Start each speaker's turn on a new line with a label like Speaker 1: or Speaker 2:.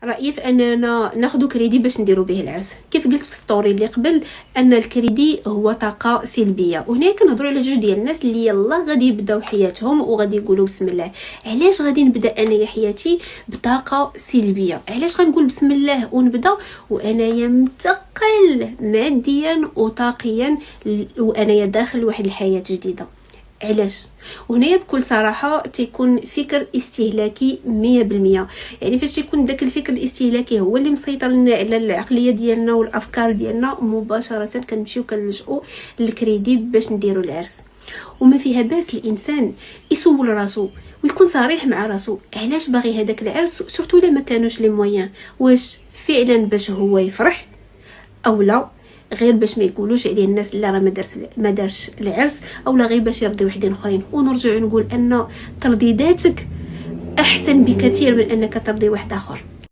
Speaker 1: رايي في اننا ناخذ كريدي باش نديرو به العرس. كيف قلت في ستوري اللي قبل ان الكريدي هو طاقه سلبيه، وهنا كنهضروا على جوج ديال الناس اللي يلا غادي يبداو حياتهم وغادي يقولوا بسم الله. علاش غادي نبدا انايا حياتي بطاقه سلبيه؟ علاش غنقول بسم الله ونبدا وانايا متقل ماديا وطاقيا وانايا داخل واحد الحياه جديده؟ علاش؟ وهنا بكل صراحه تيكون فكر استهلاكي 100%. يعني فاش يكون داك الفكر الاستهلاكي هو اللي مسيطر لنا على العقليه ديالنا والافكار ديالنا، مباشره كنمشيو كنلجؤوا للكريدي باش نديروا العرس. وما فيها باس الانسان يسول راسو ويكون صريح مع راسو علاش باغي هذاك العرس، سورتو الا ما كانوش لي مويان. واش فعلا باش هو يفرح او لا غير باش ما يقولوش عليه الناس لا راه ما دارش العرس، او لا غير باش يرضي وحدين اخرين؟ ونرجع نقول ان ترضي ذاتك احسن بكثير من انك ترضي واحد اخر.